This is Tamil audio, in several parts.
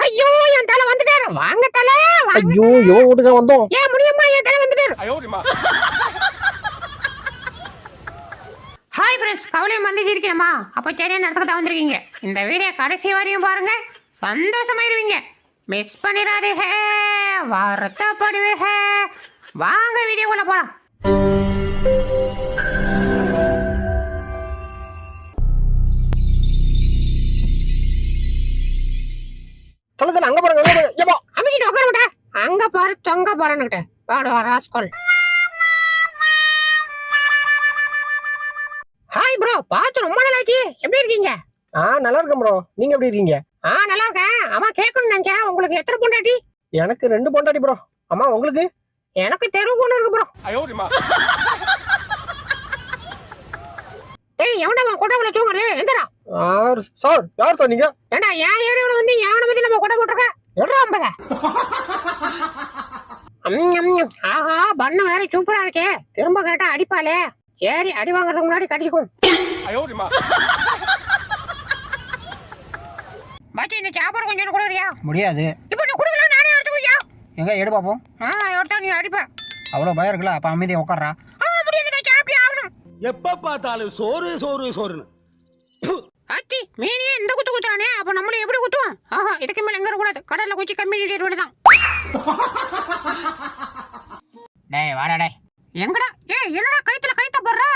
ஐயோ என் தலை வந்துட்டாரு. வாங்க தலை. ஐயோ இவன் வீட்டுக்கு வந்தோம். ஏன் முடியுமா என் தலை வந்துட்டாரு. ஹாய் ஃப்ரெண்ட்ஸ், கவலை மந்திச்சிருக்கேம்மா. அப்போ சரியான நேரத்துக்கு தான் வந்திருக்கீங்க. இந்த வீடியோ கடைசி வரையும் பாருங்க, சந்தோஷமாயிருவீங்க. மிஸ் பண்ணிடாதீங்க, வருத்தப்படுவீங்க. வாங்க வீடியோக்குள்ள போலாம். தல அங்க பாருங்க, அங்க பாருங்க. ஏப்பா அம்மிக்கிட்ட உட்கார மாட்டா. அங்க பாரு தொங்க பாருன்னுகிட்ட பாடு ராஸ்கோல். ஹாய் ப்ரோ, பார்த்து ரொம்ப நாள் ஆச்சு. எப்படி இருக்கீங்க? நல்லா இருக்கேன் ப்ரோ. நீங்க எப்படி இருக்கீங்க? நல்லா இருக்கேன். அம்மா கேட்கணும்னு நினைச்சேன். உங்களுக்கு எத்தனை பொண்டாட்டி? எனக்கு 2 பொண்டாட்டி ப்ரோ. அம்மா உங்களுக்கு? எனக்கு தெருவுக்கு ஒண்ணு இருக்கு ப்ரோ. ஏய் எவன்டா கொட்டை தூங்குறது? எந்தடா சார்? யார் சார் நீங்க? ஏண்டா என் ஏரியாவில் வந்து எவனை பத்தி நம்ம கொட்டை போட்டிருக்க? எவ்வளோ 50? ஆஹா, பண்ண வேற சூப்பரா இருக்கே. திரும்ப கேட்டா அடிப்பாளே. சரி, அடி வாங்குறதுக்கு முன்னாடி கடிச்சுக்கும். பாச்சி, இந்த சாப்பாடு கொஞ்சம் கொடுக்குறியா? முடியாது. இப்போ நீ கொடுக்கல, நானே எடுத்துக்கியா? எங்க எடு பாப்போம். எடுத்தா நீ அடிப்ப. அவ்வளவு பயம் இருக்குல்ல, அப்ப அமைதியா உட்கார்றா. முடியாது, நான் சாப்பிட்டே ஆகணும். எப்ப பார்த்தாலும் சோறு சோறு சோறுன்னு. அத்தி மீனியே இந்த குத்து குத்துறானே, அப்ப நம்மள எப்படி குத்துவோம்? ஆஹா, இதுக்கு மேல எங்க கூடாது. கடல்ல குச்சி கம்மி வேண்டியதுதான். டேய் வாடா டேய். எங்கடா? ஏய் என்னடா கைத்துல கைத்த போடுறா?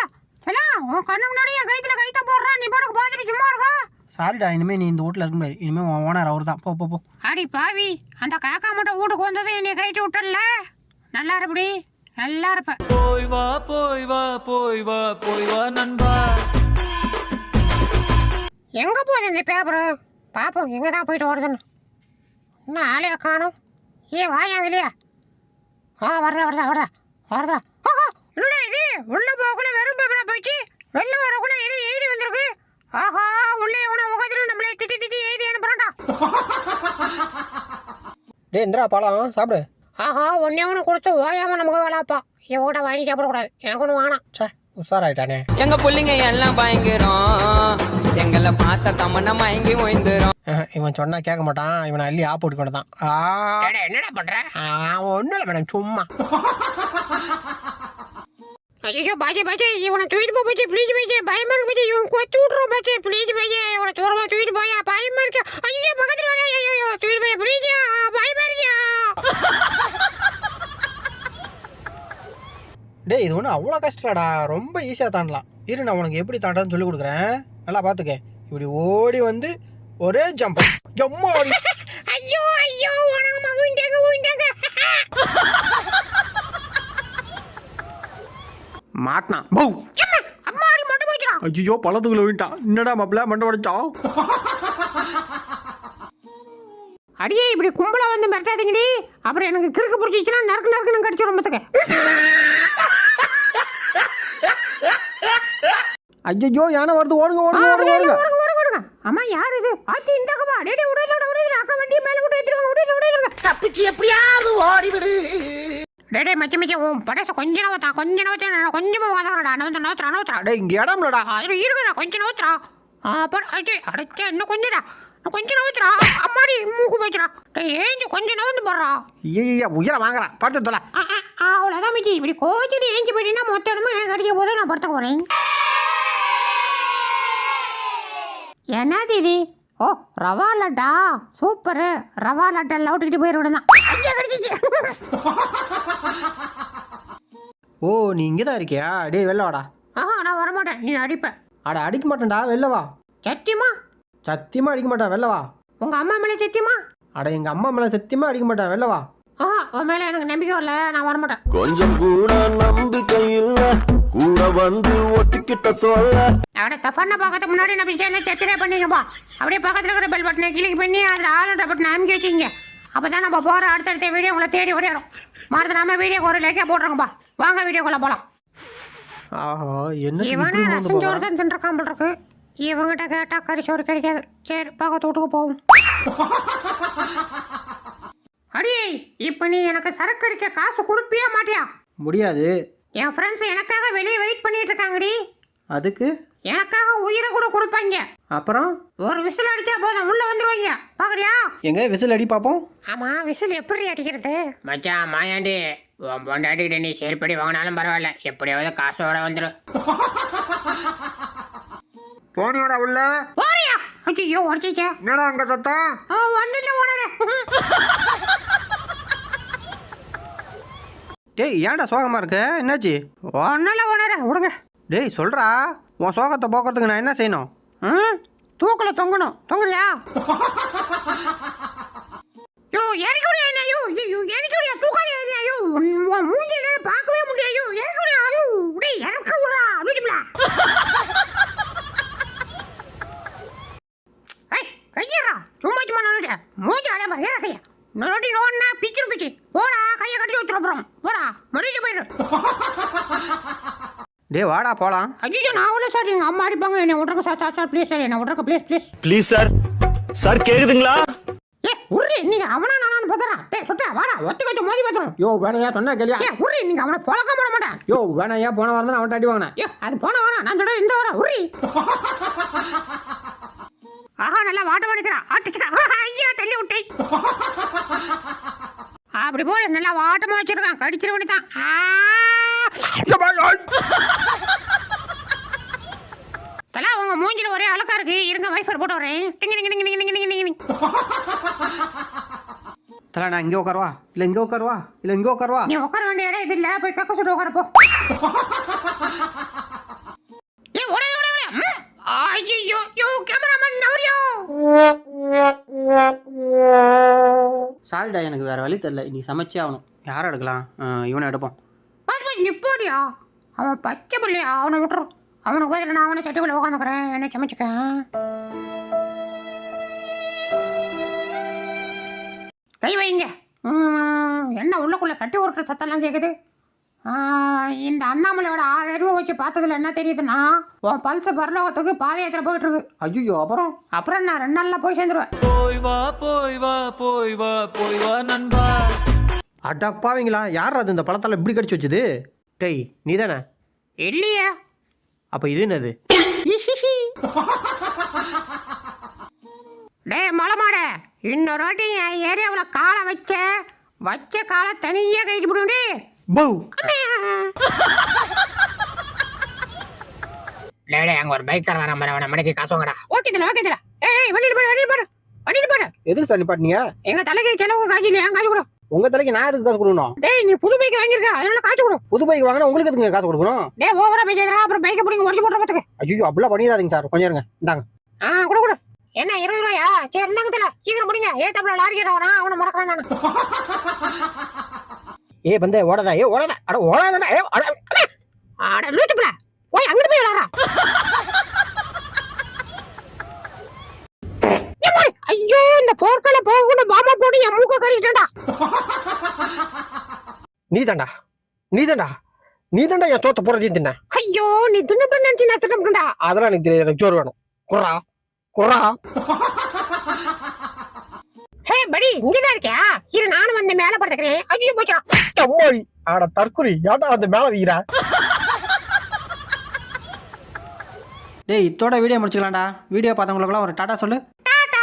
ஹலோ, உன் கண்ணு முன்னாடியே கைத்துல கைத்த போடுறா. நீ பாட்டுக்கு பாத்துட்டு சும்மா இருக்கா? சாரிடா, இனிமே நீ இந்த வீட்ல இருக்க முடியாது. இனிமே உன் ஓனர் அவர் தான். போ போ போ. அடி பாவி, அந்த காக்கா மட்டும் வீட்டுக்கு வந்தது என்னை கைட்டு விட்டல. நல்லா இருப்படி, நல்லா இருப்ப. போய் வா போய் வா போய் வா போய் வா நண்பா. எங்க போகுது இந்த பேப்பரு? பாப்போம் எங்கதான் போயிட்டு வருதுன்னு. இன்னும் ஆளைய காணும். வாயா வெளியா. வருதா வருதா வருதா வருதா. என்னடா இது? உள்ள போகக்குள்ள வெறும் பேப்பரா போயிடுச்சு. வெளில வரக்குள்ள எது எழுதி வந்திருக்கு. ஆஹா, உள்ளே எவனோ உட்காந்துட்டு நம்மளே திட்டி திட்டி எழுதி அனுப்புறான்டா. டேய் இந்திரா, பழம் சாப்பிடு. ஆஹா, ஒன்னே ஒன்று கொடுத்து ஓயாம நமக்கு வேலாப்பா. எவ்வளோ வாங்கி சாப்பிடக்கூடாது. எனக்கு ஒன்று வேணாம். சே, உஷாராயிட்டானே. எங்க புள்ளிங்க எல்லாம் பயங்கரம், எங்களை பார்த்த தமன்னா மயங்கி ஓய்ந்துரும். இவன் சொன்னா கேட்க மாட்டான். இவனை அள்ளி போட்டு கொண்டு தான். என்னடா பண்ற? ஒன்றும் இல்லை மேடம், சும்மா. ஐயோ பாஜே பாஜே, இவனை தூக்கிட்டு போ பாஜே, ப்ளீஸ் பாஜே. பயமா இருக்கு பாஜே, இவன் கொத்து விட்றோம் பாஜே. ப்ளீஸ் பாஜே, இவனை தூரமா தூக்கிட்டு போயா. பயமா இருக்கு. ஐயோ பக்கத்துல வரா. ஐயோ தூக்கிட்டு போயா ப்ளீஸ். பயமா இருக்கியா? டேய் இது ஒன்றும் அவ்வளோ கஷ்டம்டா. ரொம்ப ஈஸியாக தாண்டலாம். இரு, நான் உனக்கு எப்படி தாண்டன்னு சொல்லி கொடுக்குறேன். நல்லா பார்த்துக்க. இப்படி ஓடி வந்து ஒரே ஜம்ப். ஜம்மா ஓடி. ஐயோ ஐயோ, உனக்கு ஊயிட்டாங்க ஊயிட்டாங்க. மாட்டினான். பௌ. அம்மாடி மட்டும் போச்சுடா. ஐயோ பழத்துக்குள்ள விட்டான். என்னடா மாப்பிள்ள மண்டை உடைச்சான். அடியே, இப்படி கும்பலா வந்து மிரட்டாதீங்கடி. அப்புறம் எனக்கு கிறுக்கு பிடிச்சிச்சுன்னா நறுக்கு நறுக்குன்னு கடிச்சு ரொம்பத்துக்கு. ஐயோ யானை வருது, ஓடுங்க ஓடுங்க ஓடுங்க ஓடுங்க ஓடுங்க. அம்மா யார் இது? ஆச்சி இந்தாக்கமா. டேடி உடையதோட அக்கா வண்டியை மேல போட்டு ஏத்திடுவாங்க. உடையதோட தப்பிச்சு எப்படியாவது ஓடி விடு. டேடே மச்சி மச்சி, உன் படச கொஞ்சம் நோத்தா கொஞ்சமா வாதாடா. நோத்துறா. டேய் இங்க இடம் இல்லடா. அதுல இருக்குடா, கொஞ்சம் நோத்துறா. அப்புறம் அடைச்சா இன்னும் கொஞ்சடா. கொஞ்சம் நோத்துறா. அம்மாடி மூக்கு போச்சுடா. டேய் ஏஞ்சி கொஞ்சம் நோந்து போடுறா. ஐயா உயிரை வாங்குறான். படுத்து தொலை. அவ்வளோதான் மச்சி. இப்படி கோச்சிட்டு ஏஞ்சி போயிட்டீங்கன்னா மொத்த இடமும் எனக்கு அடிக்க போது நான் படுத்த போறேன். என்னது இது? ஓ, ரவா லட்டா. சூப்பரு. ரவா லட்டெல்லாம் விட்டுக்கிட்டு போயிட தான். ஐயா கடிச்சிச்சு. ஓ, நீ இங்கே தான் இருக்கியா? டேய் வெளில வாடா. நான் வரமாட்டேன். நீ அடிப்ப. அட அடிக்க மாட்டேன்டா, வெளில வா. சத்தியமா? சத்தியமா அடிக்க மாட்டேன், வெளில வா. உங்க அம்மா மேலே சத்தியமா? அட எங்க அம்மா மேல சத்தியமா அடிக்க மாட்டேன், வெளில வா. உன் மேல எனக்கு நம்பிக்கை வரல. நான் வரமாட்டேன். கொஞ்சம் கூட நம்பிக்கை இல்ல, கூட வந்து ஒட்டிக்கிட்ட சொல்ல. அவட தஃபண்ண பார்க்கறதுக்கு முன்னாடி நம்ம சேனலை சப்ஸ்கிரைப் பண்ணிங்கப்பா. அப்படியே பக்கத்தில் இருக்கிற பெல் பட்டனை கிளிக் பண்ணி அதில் ஆளுன்ற பட்டனை அமைக்க வச்சுங்க. அப்போ தான் நம்ம போகிற அடுத்தடுத்த வீடியோ உங்களை தேடி ஓடிடும். மறந்துடாம வீடியோக்கு ஒரு லைக்கே போட்டுருங்கப்பா. வாங்க வீடியோக்குள்ள போகலாம். இவனே ரசஞ்சோறு தான் தின்றுருக்கான் போல் இருக்கு. இவங்கிட்ட கேட்டால் கறிச்சோறு கிடைக்காது. சரி, பக்கத்து வீட்டுக்கு போவோம். அடியே, இப்போ நீ எனக்கு சரக்கு அடிக்க காசு கொடுப்பியா மாட்டியா? முடியாது. என் ஃப்ரெண்ட்ஸ் எனக்காக வெளியே வெயிட் பண்ணிட்டு இருக்காங்கடி. அதுக்கு எனக்காக உயிரை கூட கொடுப்பாங்க. அப்புறம் ஒரு விசில் அடிச்சா போதும் உள்ள வந்துருவாங்க. பாக்குறியா? எங்க விசில் அடி பார்ப்போம். ஆமா, விசில் எப்படி அடிக்கிறது? மச்சான் மாயாண்டி, உன் பொண்டாட்டிக்கிட்ட நீ செருப்படி வாங்கினாலும் பரவாயில்ல, எப்படியாவது காசோட வந்துடும். போனியோட உள்ள போறியா? ஐயோ உடச்சிச்சே. என்னடா அங்க சத்தம்? வந்துட்டு ஓனரே. டேய் ஏன்டா சோகமா இருக்க? என்னாச்சு? ஒன்னும் ஓனரே, விடுங்க. டேய் சொல்றா, உன் சோகத்தை போக்குறதுக்கு நான் என்ன செய்யணும்? தூக்கல தொங்கணும். தொங்குறியா? யோ எரிக்குறியா என்ன? யோ எரிக்குறியா? தூக்காதே என்ன? யோ மூஞ்சி என்னால பார்க்கவே முடியல. யோ எரிக்குறியா? யோ டேய் இறக்க விடுறா. அடிச்சுப்ல. ஏய் கையறா. சும்மா சும்மா நின்னுட்ட. மூஞ்சி அட பாரு. ஏற கைய. நோட்டி நோன்னா பிச்சு. போடா கைய கடிச்சு வச்சுற போறோம். போடா மரியாதை போயிரு. டேய் வாடா போலாம். ஐயோ நான் அவ்வளோ சார், எங்கள் அம்மா அடிப்பாங்க. என்னை விட்றக்க சார் ப்ளீஸ் சார், என்னை விட்றக்க ப்ளீஸ். Please sir. சார் கேக்குதுங்களா? ஏ உர்ரி, நீங்கள் அவனா நானான்னு பார்த்துறான். டே சுட்டா வாடா, ஒத்து கட்டு மோதி பார்த்துரும். யோ வேணையா சொன்னா கேளியா? ஏ உர்ரி, நீங்கள் அவனை பொழக்க போட மாட்டேன். யோ வேணையா போன வாரம் தான் அவன் அடி வாங்கினேன். ஐயோ அது போன வாரம், நான் சொல்கிறது இந்த வாரம். உர்ரி. ஆஹா நல்லா வாட்டம் பண்ணிக்கிறான். ஆட்டிச்சுக்கா. ஐயா தள்ளி விட்டேன். அப்படி போல நல்லா வாட்டமாக வச்சிருக்கான். கடிச்சிட வேண்டியதான். தலா உங்க மூஞ்சில ஒரே அழகா இருக்கு. இருங்க வைஃபர் போட்டு வரேன். தல நான் இங்கே உட்காருவா இல்லை இங்கே உட்காருவா இல்லை இங்கே உட்காருவா? நீ உட்கார வேண்டிய இடம் இது இல்ல. போய் கக்க சுட்டு உட்காரப்போ. ஏ ஓட. ஐயோ யோ கேமராமேன் நவரியா. சாரிடா, எனக்கு வேற வழி தெரியல. நீ சமைச்சே ஆகணும். யாரை எடுக்கலாம்? இவனை எடுப்போம். நிப்போடியா, அவன் பச்சை பிள்ளையா, அவனை விட்டுரும். அவனுக்கு பதில் நான் அவனை சட்டிக்குள்ள உட்காந்துக்கிறேன். என்ன சமைச்சுக்க. கை வைங்க. என்ன உள்ளக்குள்ள சட்டி உருட்டுற சத்தம்லாம் கேட்குது. இந்த அண்ணாமலையோட 6 அறிவை வச்சு பார்த்ததுல என்ன தெரியுதுன்னா, உன் பல்ச பரலோகத்துக்கு பாதயாத்திரை போயிட்டு இருக்கு. ஐயோ அப்புறம் நான் 2 நாள்ல போய் சேர்ந்துருவேன். போய் வா நண்பா. அடப்பாவீங்களா, யார் அது இந்த பழத்தால் இப்படி கடிச்சு வச்சுது? டேய் நீ தானே? இல்லையா? அப்போ இது என்னது? டே மலைமாட, இன்னொரு வாட்டி என் ஏரியாவில் காலை வச்ச காலை தனியாக கழிச்சு போடுவோண்டி. பௌ டே அங்கே ஒரு பைக்கர் வர மாதிரி, அவனை மணிக்கு காசு வாங்கடா. ஓகே தல. ஏய் வண்டிட்டு போடு. எதுக்கு சார் நிப்பாட்டினீங்க? எங்க தலைக்கு செலவு காசு இல்லையா? காசு கொடு. உங்க தலைக்கு நான் எதுக்கு காசு கொடுக்கணும்? டேய் நீ புது பைக் வாங்கியிருக்க, அதனால காசு கொடு. புது பைக் வாங்கினா உங்களுக்கு எதுக்கு காசு கொடுக்கணும்? டேய் ஓவரா பேசாதடா, அப்புறம் பைக்கை பிடிங்க உடச்சு போட்டுற பார்த்துக்க. ஐயோ அப்படிலாம் பண்ணிடாதீங்க சார், கொஞ்சம் இருங்க. இந்தாங்க. கொடு. என்ன 20 ரூபாயா? சரி இருந்தாங்க தல, சீக்கிரம் பிடிங்க. ஏத்தாப்புல லாரி கேட்ட வரான், அவனை மடக்கிறேன் நான். பந்தே ஓடாதா? அட ஓடாதடா. அட லூச்சுப்புல போய் அங்கிட்டு போய் விளாடுறா. ஐயோ இந்த போர்க்கள போகக்கூட பாமா போட்டு என் மூக்க கறிக்கிட்டா. நீ தாண்டா என் சோத்த போறதையும் தின்ன. ஐயோ நீ தின்னு நினைச்சு நான் திட்டா. அதெல்லாம் எனக்கு தெரியாது, எனக்கு சோறு வேணும். குர்ரா. ஹே படி, இங்கதான் இருக்கியா? இரு நானும் வந்து மேல படுத்துக்கிறேன். ஐயோ போச்சுடா. அம்மாடி ஆட தற்குறி, ஏன்டா வந்து மேல வீரா? டேய் இதோட வீடியோ முடிச்சுக்கலாம்டா. வீடியோ பார்த்தவங்களுக்குலாம் ஒரு டாடா சொல்லு. டாடா.